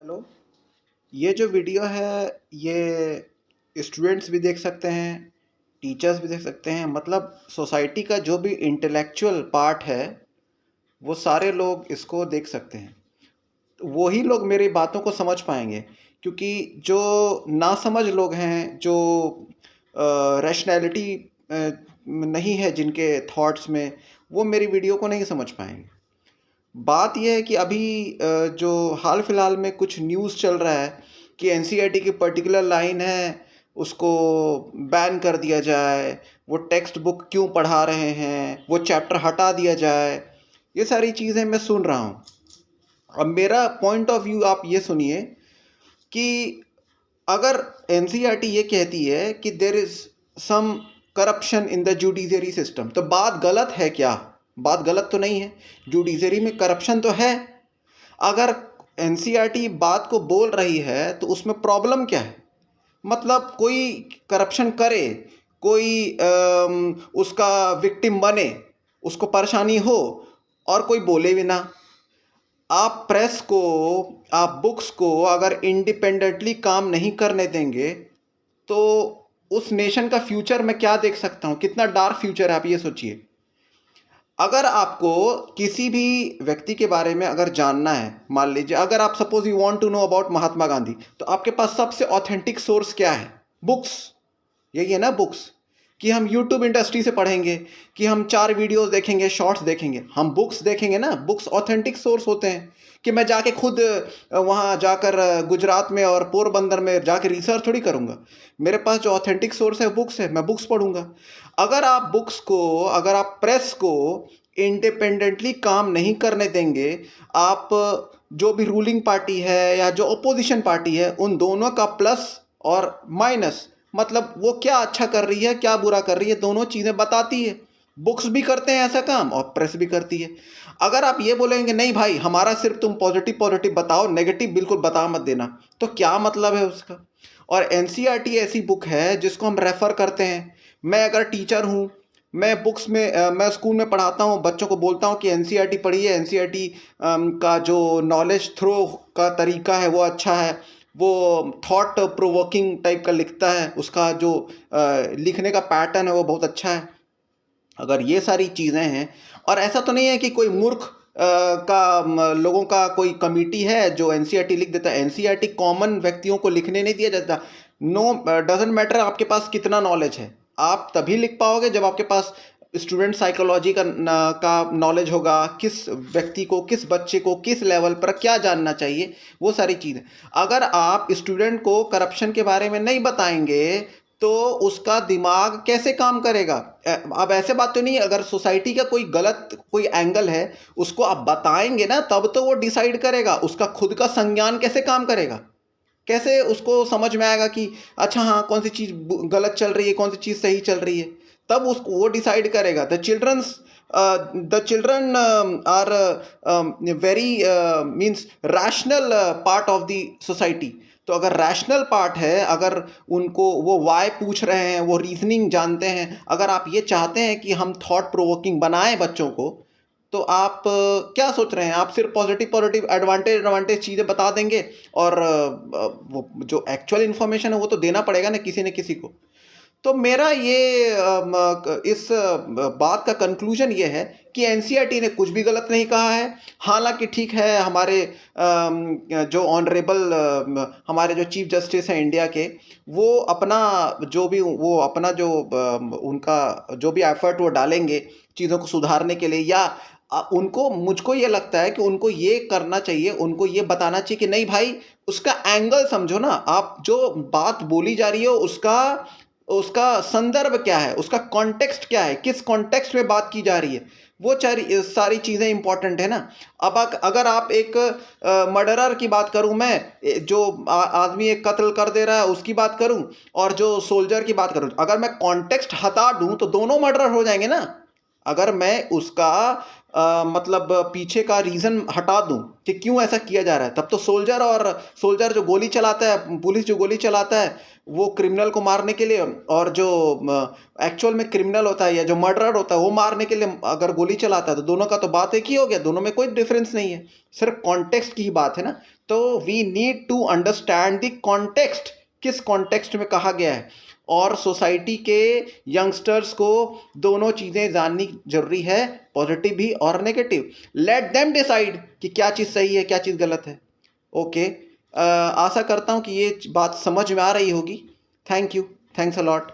Hello. ये जो video है ये स्टूडेंट्स भी देख सकते हैं, टीचर्स भी देख सकते हैं। मतलब सोसाइटी का जो भी इंटेलेक्चुअल पार्ट है वो सारे लोग इसको देख सकते हैं। तो वही लोग मेरी बातों को समझ पाएंगे, क्योंकि जो नासमझ लोग हैं, जो रैशनैलिटी नहीं है जिनके थॉट्स में, वो मेरी वीडियो को नहीं समझ पाएंगे। बात यह है कि अभी जो हाल फिलहाल में कुछ न्यूज़ चल रहा है कि एनसीईआरटी की पर्टिकुलर लाइन है, उसको बैन कर दिया जाए, वो टेक्स्ट बुक क्यों पढ़ा रहे हैं, वो चैप्टर हटा दिया जाए। ये सारी चीज़ें मैं सुन रहा हूँ। अब मेरा पॉइंट ऑफ व्यू आप ये सुनिए कि अगर एनसीईआरटी ये कहती है कि there is some corruption in the judiciary system, तो बात गलत है क्या? बात गलत तो नहीं है, जुडिशरी में करप्शन तो है। अगर एनसीईआरटी बात को बोल रही है तो उसमें प्रॉब्लम क्या है? मतलब कोई करप्शन करे, कोई उसका विक्टिम बने, उसको परेशानी हो और कोई बोले भी ना। आप प्रेस को, आप बुक्स को अगर इंडिपेंडेंटली काम नहीं करने देंगे तो उस नेशन का फ्यूचर मैं क्या देख सकता हूँ? कितना डार्क फ्यूचर है, आप ये सोचिए। अगर आपको किसी भी व्यक्ति के बारे में अगर जानना है, मान लीजिए अगर आप suppose you want to know about Mahatma Gandhi, तो आपके पास सबसे ऑथेंटिक सोर्स क्या है? बुक्स। यही है ना, बुक्स। कि हम यूट्यूब इंडस्ट्री से पढ़ेंगे, कि हम 4 वीडियोस देखेंगे, शॉर्ट्स देखेंगे, हम बुक्स देखेंगे ना। बुक्स ऑथेंटिक सोर्स होते हैं। कि मैं जाके खुद वहाँ जाकर गुजरात में और पोरबंदर में जाके रिसर्च थोड़ी करूँगा। मेरे पास जो ऑथेंटिक सोर्स है बुक्स है, मैं बुक्स पढ़ूंगा। अगर आप बुक्स को, अगर आप प्रेस को इंडिपेंडेंटली काम नहीं करने देंगे, आप जो भी रूलिंग पार्टी है या जो अपोजिशन पार्टी है, उन दोनों का प्लस और माइनस, मतलब वो क्या अच्छा कर रही है, क्या बुरा कर रही है, दोनों चीज़ें बताती है। बुक्स भी करते हैं ऐसा काम और प्रेस भी करती है। अगर आप ये बोलेंगे नहीं भाई, हमारा सिर्फ तुम पॉजिटिव पॉजिटिव बताओ, नेगेटिव बिल्कुल बता मत देना, तो क्या मतलब है उसका? और एनसीईआरटी ऐसी बुक है जिसको हम रेफ़र करते हैं। मैं अगर टीचर हूँ, मैं बुक्स में मैं स्कूल में पढ़ाता हूँ, बच्चों को बोलता हूँ कि एनसीईआरटी पढ़िए, एनसीईआरटी का जो नॉलेज थ्रो का तरीका है वो अच्छा है, वो थॉट प्रोवोकिंग टाइप का लिखता है, उसका जो लिखने का पैटर्न है वो बहुत अच्छा है। अगर ये सारी चीज़ें हैं, और ऐसा तो नहीं है कि कोई मूर्ख लोगों का कोई कमिटी है जो एनसीईआरटी लिख देता है। एनसीईआरटी कॉमन व्यक्तियों को लिखने नहीं दिया जाता। नो, डजेंट मैटर आपके पास कितना नॉलेज है, आप तभी लिख पाओगे जब आपके पास स्टूडेंट साइकोलॉजी का नॉलेज होगा, किस व्यक्ति को, किस बच्चे को किस लेवल पर क्या जानना चाहिए, वो सारी चीज़ें। अगर आप स्टूडेंट को करप्शन के बारे में नहीं बताएंगे तो उसका दिमाग कैसे काम करेगा? अब ऐसे बात तो नहीं है, अगर सोसाइटी का कोई गलत कोई एंगल है, उसको आप बताएंगे ना, तब तो वो डिसाइड करेगा। उसका खुद का संज्ञान कैसे काम करेगा? कैसे उसको समझ में आएगा कि अच्छा हाँ, कौन सी चीज़ गलत चल रही है, कौन सी चीज़ सही चल रही है? तब उसको वो डिसाइड करेगा। The children are very means rational part of the society. तो अगर रैशनल पार्ट है, अगर उनको वो वाई पूछ रहे हैं, वो रीजनिंग जानते हैं, अगर आप ये चाहते हैं कि हम थॉट प्रोवोकिंग बनाएं बच्चों को, तो आप क्या सोच रहे हैं? आप सिर्फ पॉजिटिव पॉजिटिव एडवांटेज एडवांटेज चीज़ें बता देंगे, और वो जो एक्चुअल इन्फॉर्मेशन है वो तो देना पड़ेगा ना किसी न किसी को। तो मेरा ये इस बात का कंक्लूजन ये है कि एनसीईआरटी ने कुछ भी गलत नहीं कहा है। हालांकि ठीक है, हमारे जो ऑनरेबल हमारे जो चीफ जस्टिस हैं इंडिया के, वो अपना जो उनका जो भी एफर्ट वो डालेंगे चीज़ों को सुधारने के लिए, या उनको, मुझको ये लगता है कि उनको ये करना चाहिए, उनको ये बताना चाहिए कि नहीं भाई, उसका एंगल समझो ना। आप जो बात बोली जा रही है उसका उसका संदर्भ क्या है, उसका कॉन्टेक्स्ट क्या है, किस कॉन्टेक्स्ट में बात की जा रही है, वो सारी चीज़ें इंपॉर्टेंट है ना। अब अगर आप एक मर्डरर की बात करूं मैं, जो आदमी एक कत्ल कर दे रहा है उसकी बात करूं, और जो सोल्जर की बात करूं, अगर मैं कॉन्टेक्स्ट हटा दूं तो दोनों मर्डर हो जाएंगे ना। अगर मैं उसका मतलब पीछे का रीज़न हटा दूं कि क्यों ऐसा किया जा रहा है, तब तो सोल्जर जो गोली चलाता है, पुलिस जो गोली चलाता है, वो क्रिमिनल को मारने के लिए, और जो एक्चुअल में क्रिमिनल होता है या जो मर्डरर होता है वो मारने के लिए अगर गोली चलाता है, तो दोनों का तो बात एक ही हो गया, दोनों में कोई डिफरेंस नहीं है, सिर्फ कॉन्टेक्स्ट की ही बात है ना। तो we need to understand the context, किस कॉन्टेक्स्ट में कहा गया है, और सोसाइटी के यंगस्टर्स को दोनों चीज़ें जाननी जरूरी है, पॉजिटिव भी और नेगेटिव। लेट देम डिसाइड कि क्या चीज़ सही है क्या चीज़ गलत है। ओके, आशा करता हूँ कि ये बात समझ में आ रही होगी। Thank you, thanks a lot.